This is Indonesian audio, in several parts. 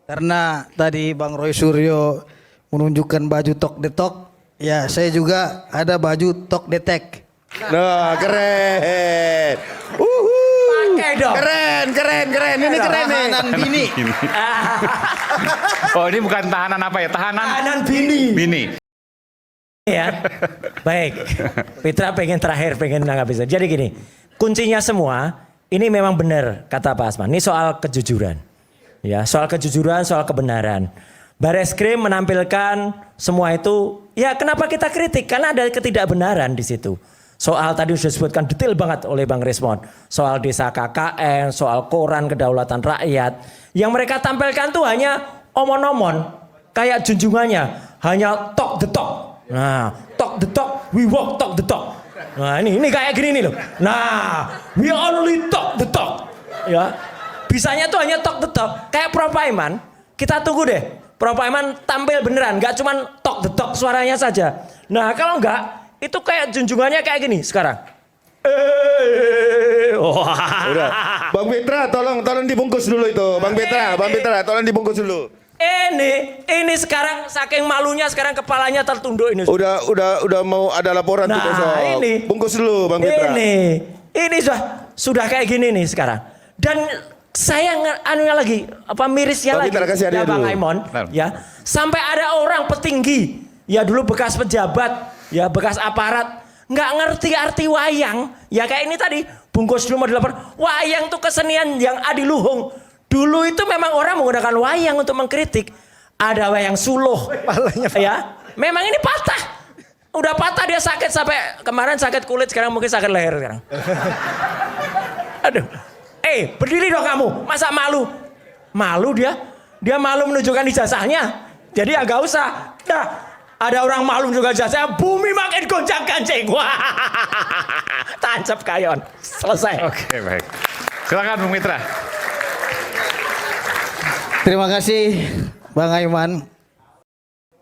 Karena tadi Bang Roy Suryo menunjukkan baju Tok the Talk, ya saya juga ada baju Tok the Tech. Nah, keren. Pakai dong. Keren. Ini keren nih. Tahanan bini. Oh, ini bukan tahanan apa ya? Tahanan bini. Bini. Ya, baik. Fitra pengen nanggapi. Jadi gini, kuncinya semua ini memang benar kata Pak Asman. Ini soal kejujuran, ya, soal kejujuran, soal kebenaran. Bareskrim menampilkan semua itu. Ya, kenapa kita kritik? Karena ada ketidakbenaran di situ. Soal tadi sudah disebutkan detail banget oleh Bang Resmond. Soal desa KKN, soal koran kedaulatan rakyat. Yang mereka tampilkan tuh hanya omon-omon, kayak junjungannya, hanya talk the talk. Nah, talk the talk, we walk talk the talk. Nah, ini kayak gini nih loh. Nah, we only talk the talk. Ya. Bisanya tuh hanya talk the talk. Kayak Prof Aiman, kita tunggu deh. Prof Aiman tampil beneran, gak cuman talk the talk suaranya saja. Nah, kalau enggak, itu kayak junjungannya kayak gini sekarang. Udah. Bang Petra, tolong dibungkus dulu itu. Bang Petra, tolong dibungkus dulu. Ini sekarang saking malunya sekarang kepalanya tertunduk ini. Udah mau ada laporan tuh besok. Ini Bungkus dulu Bang Petra. Ini sudah kayak gini nih sekarang. Dan saya anunya lagi mirisnya Bang lagi Petra, kasih ya hadiah Bang dulu. Aimon ya. Sampai ada orang petinggi ya dulu bekas pejabat ya bekas aparat nggak ngerti arti wayang ya kayak ini tadi bungkus dulu mau dilapor. Wayang tuh kesenian yang adiluhung. Dulu itu memang orang menggunakan wayang untuk mengkritik. Ada wayang suluh. Ya, memang ini patah. Udah patah dia sakit sampai kemarin sakit kulit sekarang mungkin sakit leher sekarang. Aduh. Berdiri dong kamu. Masa malu? Malu dia? Dia malu menunjukkan ijazahnya. Jadi ya gak usah. Nah, ada orang malu menunjukkan ijazahnya, bumi makin gonjang-ganjing. Wah. Tancap kayon. Selesai. Oke, baik. Silakan Bung Mitra. Terima kasih Bang Aiman.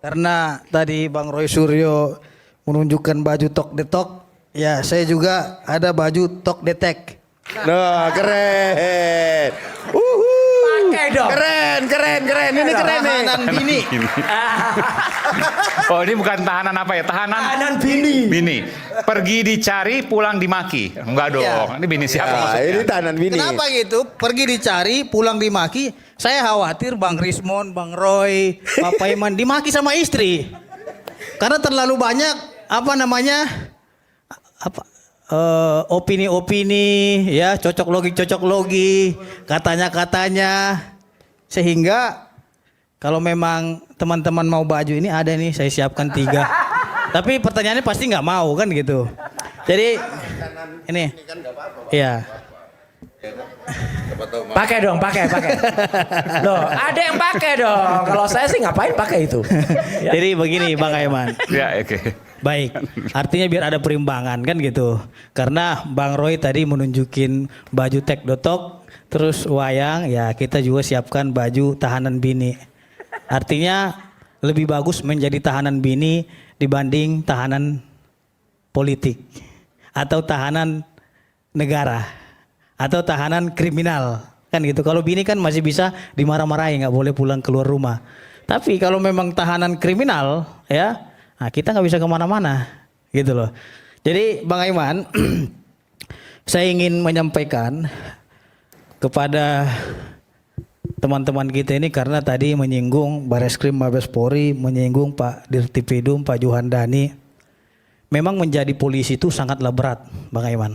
Karena tadi Bang Roy Suryo menunjukkan baju Tok the Talk, ya saya juga ada baju Tok the Tech. Nah, keren. Pakai dong. Keren. Ini keren nih. Tahanan bini. Oh, ini bukan tahanan apa ya? Tahanan bini. Bini. Pergi dicari, pulang dimaki. Enggak dong. Ya. Ini bini siapa Nah, maksudnya? ini tahanan bini. Kenapa gitu? Pergi dicari, pulang dimaki. Saya khawatir Bang Rismond, Bang Roy, Pak Paiman dimaki sama istri. Karena terlalu banyak opini-opini, ya cocok logi, katanya. Sehingga kalau memang teman-teman mau baju ini ada nih, saya siapkan 3. Tapi pertanyaannya pasti nggak mau kan gitu. Jadi ini, iya. Pakai dong. Loh, ada yang pakai dong. Kalau saya sih ngapain pakai itu? Ya. Jadi begini Bang Aiman. Ya, oke. Baik, artinya biar ada perimbangan kan gitu. Karena Bang Roy tadi menunjukin baju Tek Dotok, terus wayang, ya kita juga siapkan baju tahanan bini. Artinya lebih bagus menjadi tahanan bini dibanding tahanan politik atau tahanan negara atau tahanan kriminal kan gitu. Kalau bini kan masih bisa dimarah-marahin, nggak boleh pulang keluar rumah. Tapi kalau memang tahanan kriminal ya, nah kita nggak bisa kemana-mana gitu loh. Jadi Bang Aiman, saya ingin menyampaikan kepada teman-teman kita ini karena tadi menyinggung Bareskrim Mabes Polri, menyinggung Pak Dirtipidum, Pak Juhandani. Memang menjadi polisi itu sangatlah berat Bang Aiman.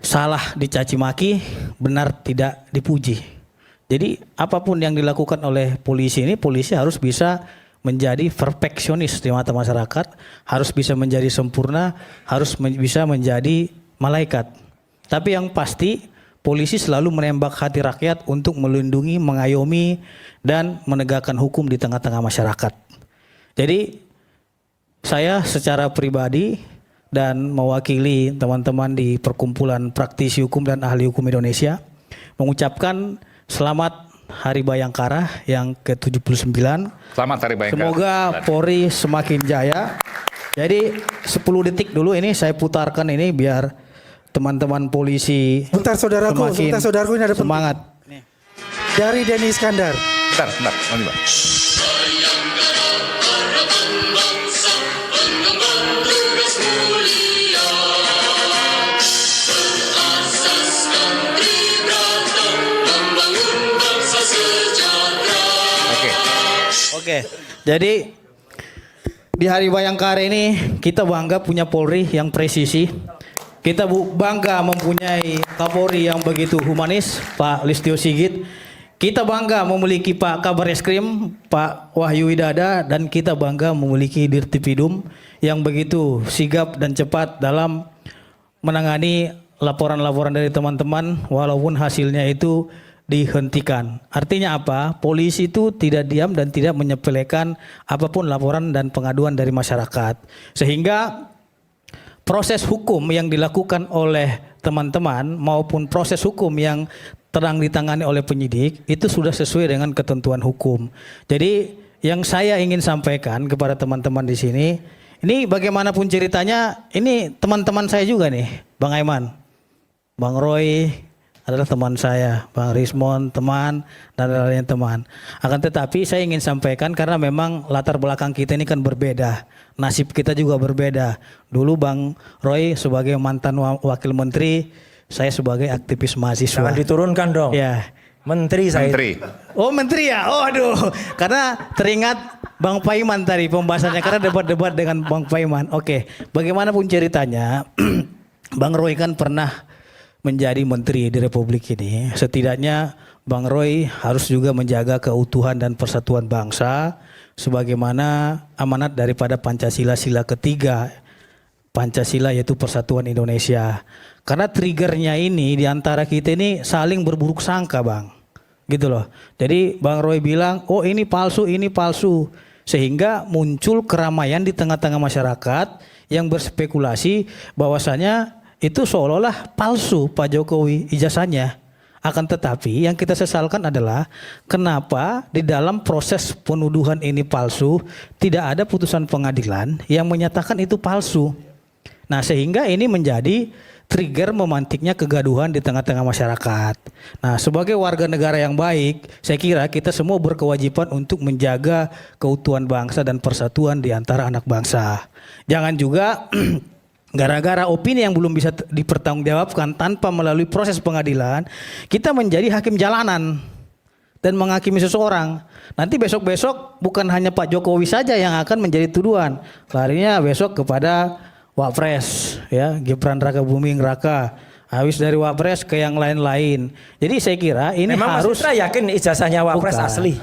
Salah dicaci maki, benar tidak dipuji. Jadi apapun yang dilakukan oleh polisi ini, polisi harus bisa menjadi perfeksionis di mata masyarakat, harus bisa menjadi sempurna, harus bisa menjadi malaikat. Tapi yang pasti polisi selalu menembak hati rakyat untuk melindungi, mengayomi, dan menegakkan hukum di tengah-tengah masyarakat. Jadi saya secara pribadi dan mewakili teman-teman di Perkumpulan Praktisi Hukum dan Ahli Hukum Indonesia mengucapkan selamat Hari Bayangkara yang ke-79. Selamat Hari Bayangkara. Semoga Polri semakin jaya. Jadi 10 detik dulu ini saya putarkan ini biar teman-teman polisi Bentar saudaraku ini ada semangat. dari Denny Iskandar. Bentar, nanti Bang. Oke. Oke, jadi di Hari Bayangkara ini kita bangga punya Polri yang presisi. Kita bangga mempunyai Kapolri yang begitu humanis, Pak Listio Sigit. Kita bangga memiliki Pak Kabar Eskrim, Pak Wahyu Widada, dan kita bangga memiliki Dirtipidum yang begitu sigap dan cepat dalam menangani laporan-laporan dari teman-teman walaupun hasilnya itu dihentikan. Artinya apa? Polisi itu tidak diam dan tidak menyepelekan apapun laporan dan pengaduan dari masyarakat. Sehingga proses hukum yang dilakukan oleh teman-teman maupun proses hukum yang sedang ditangani oleh penyidik itu sudah sesuai dengan ketentuan hukum. Jadi yang saya ingin sampaikan kepada teman-teman di sini, ini bagaimanapun ceritanya, ini teman-teman saya juga nih, Bang Aiman, Bang Roy adalah teman saya, Bang Rismon teman, dan lain-lain teman. Akan tetapi saya ingin sampaikan karena memang latar belakang kita ini kan berbeda, nasib kita juga berbeda. Dulu Bang Roy sebagai mantan wakil menteri, saya sebagai aktivis mahasiswa. Jangan diturunkan dong. Ya. Menteri saya. Menteri. Oh menteri ya, oh aduh, karena teringat Bang Paiman tadi pembahasannya karena debat-debat dengan Bang Paiman. Oke, bagaimanapun ceritanya, Bang Roy kan pernah menjadi menteri di Republik ini. Setidaknya Bang Roy harus juga menjaga keutuhan dan persatuan bangsa sebagaimana amanat daripada Pancasila sila ketiga. Pancasila yaitu persatuan Indonesia. Karena triggernya ini di antara kita ini saling berburuk sangka, Bang. Gitu loh. Jadi Bang Roy bilang, "Oh, ini palsu, ini palsu." Sehingga muncul keramaian di tengah-tengah masyarakat yang berspekulasi bahwasanya itu seolah-olah palsu Pak Jokowi ijazahnya. Akan tetapi yang kita sesalkan adalah kenapa di dalam proses penuduhan ini palsu tidak ada putusan pengadilan yang menyatakan itu palsu. Nah, sehingga ini menjadi trigger memantiknya kegaduhan di tengah-tengah masyarakat. Nah, sebagai warga negara yang baik, saya kira kita semua berkewajiban untuk menjaga keutuhan bangsa dan persatuan di antara anak bangsa. Jangan juga gara-gara opini yang belum bisa dipertanggungjawabkan tanpa melalui proses pengadilan, kita menjadi hakim jalanan dan menghakimi seseorang. Nanti besok-besok bukan hanya Pak Jokowi saja yang akan menjadi tuduhan. Larinya besok kepada Wapres, ya, Gibran Raka Buming Raka. Habis dari Wapres ke yang lain-lain. Jadi saya kira ini Memang harus. Mas Fitra yakin ijazahnya Wapres Bukan. asli?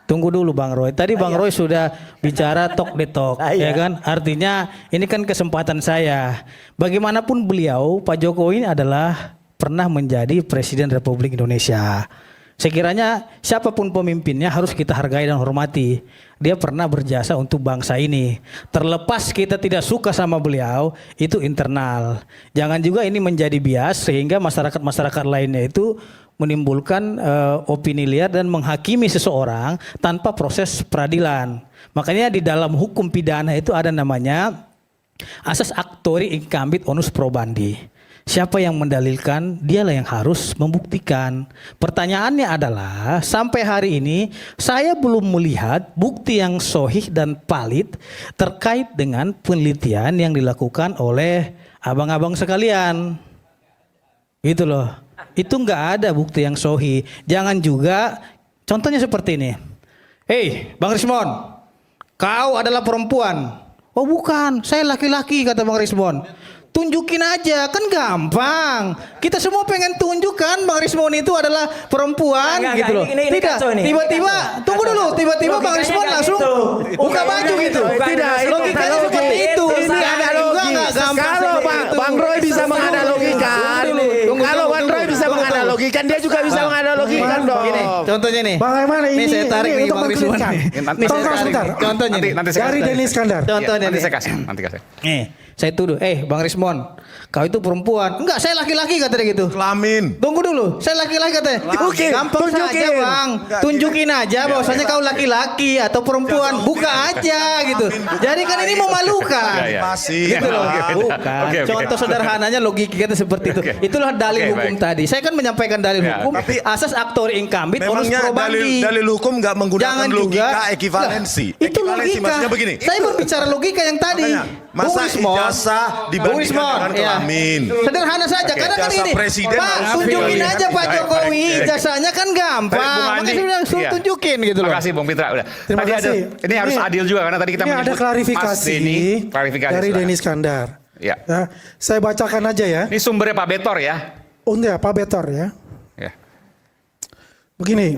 Tunggu dulu Bang Roy. Tadi Bang Roy sudah bicara talk the talk, ya kan? Artinya ini kan kesempatan saya. Bagaimanapun beliau, Pak Jokowi ini adalah pernah menjadi Presiden Republik Indonesia. Sekiranya siapapun pemimpinnya harus kita hargai dan hormati. Dia pernah berjasa untuk bangsa ini. Terlepas kita tidak suka sama beliau, itu internal. Jangan juga ini menjadi bias sehingga masyarakat-masyarakat lainnya itu menimbulkan opini liar dan menghakimi seseorang tanpa proses peradilan. Makanya di dalam hukum pidana itu ada namanya asas actori incumbit onus probandi. Siapa yang mendalilkan, dialah yang harus membuktikan. Pertanyaannya adalah, sampai hari ini saya belum melihat bukti yang sahih dan valid terkait dengan penelitian yang dilakukan oleh abang-abang sekalian. Gitu loh. Itu nggak ada bukti yang sahih. Jangan juga, contohnya seperti ini. Hei, Bang Rismon, kau adalah perempuan. Oh bukan, saya laki-laki, kata Bang Rismon. Tunjukin aja, kan gampang. Kita semua pengen tunjukkan Bang Rismon itu adalah perempuan, gitu loh. Ini Tidak, kacau ini. tiba-tiba, tunggu dulu, tiba-tiba Bang Rismon langsung buka baju gitu. Tidak, logikanya seperti itu. Ini analogi. Kalau Bang Roy bisa menganalogikan, kalau Bang Roy bisa menganalogikan, dia juga bisa menganalogikan dong. Ini contohnya nih. Bagaimana Ini saya tarik nih untuk Bang Rismon. mengklipkan. Nih saya Tolong tarik. sebentar. Contohnya nih. Nanti saya Dari kasih. Denny Iskandar. Contohnya Nanti nih. saya kasih. Nih, Saya tuduh, Bang Rismon, kau itu perempuan. Enggak, saya laki-laki kata dia gitu. Kelamin. Tunggu dulu, saya laki-laki katanya. Oke, Gampang saja tunjukin. bang, tunjukin aja bahwasanya kau laki-laki atau perempuan, buka aja gitu. Jadi kan ini memalukan. Ya, ya. Masih. Gitu loh. Bukan. Oke, oke. Contoh sederhananya logika kita seperti itu. Oke. Itulah dalil Oke, hukum baik. tadi. Saya kan menyampaikan dalil Ya, hukum. oke. Asas aktor incumbit onus Memangnya probandi. dalil hukum nggak menggunakan Jangan logika juga. ekivalensi. Lah, itu Ekivalensi logika. maksudnya begini. Saya berbicara logika yang tadi. Makanya, masa Bung Rismon, ijazah dibandingkan Bung Rismon, dengan kelamin? Sederhana saja. Kadang kan Ijazah ini, presiden Pak, harus tunjukin dibandingkan aja Pak dengan Jokowi. baik. Ijazahnya kan gampang. Baik, Bung Makanya Andi. saya bilang suruh Iya. tunjukin gitu loh. Terima kasih Bung Pitra. Udah. Terima Tadi kasih. ini harus adil juga karena tadi kita ini ada menyebut klarifikasi, Mas Denny. Klarifikasi dari silakan. Denny Iskandar. Ya. Saya bacakan aja ya. Ini sumbernya Pak Betor ya. Untuk Pak Betor ya. Ya. Begini,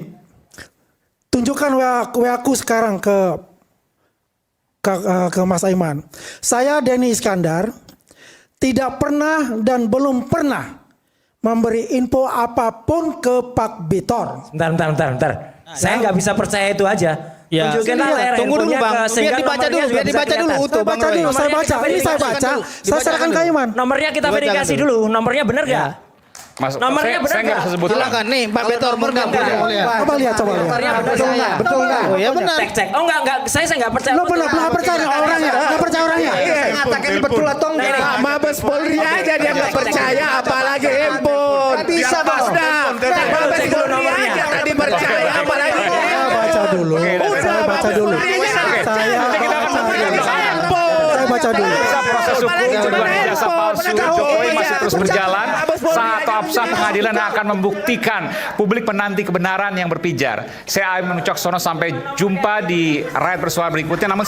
tunjukkan WA-ku sekarang ke Mas Aiman. Saya Denny Iskandar tidak pernah dan belum pernah memberi info apapun ke Pak Betor. Bentar. Saya nggak bisa percaya itu aja. Ya. Tunjukin Sini, layar tunggu dulu, handphonenya Bang. ke- Biar sehingga dibaca nomornya dulu, juga biar bisa dibaca dulu kelihatan. utuh, Saya Bang baca Roy. dulu, saya baca. Ini saya baca. Saya serahkan ke Aiman. Nomornya kita Dibacakan verifikasi dulu. dulu. Nomornya benar gak? Mas, Nomornya benar saya nggak nggak? bisa sebut. Silakan nih Pak Betor benar enggak. Coba lihat. Nomornya benar Betul saya. nggak? Betul nggak? Oh ya benar. Cek. Oh enggak. Saya nggak percaya. Lo pernah percaya orangnya? Nggak percaya orangnya? Mengatakan betul atau enggak? Pak Mabes Polri aja dia nggak percaya, apalagi handphone. Bisa, Bang. Mabes Cek dulu Polri nomornya. aja tadi percaya, apalagi Saya baca dulu. Saya baca dulu. Saya baca dulu. Proses hukum tuduhan ijazah palsu Jokowi masih terus berjalan. Saat absa pengadilan akan membuktikan publik menanti kebenaran yang berpijar. Saya Aiman Wicaksono, sampai jumpa di rakyat bersuara berikutnya. Namun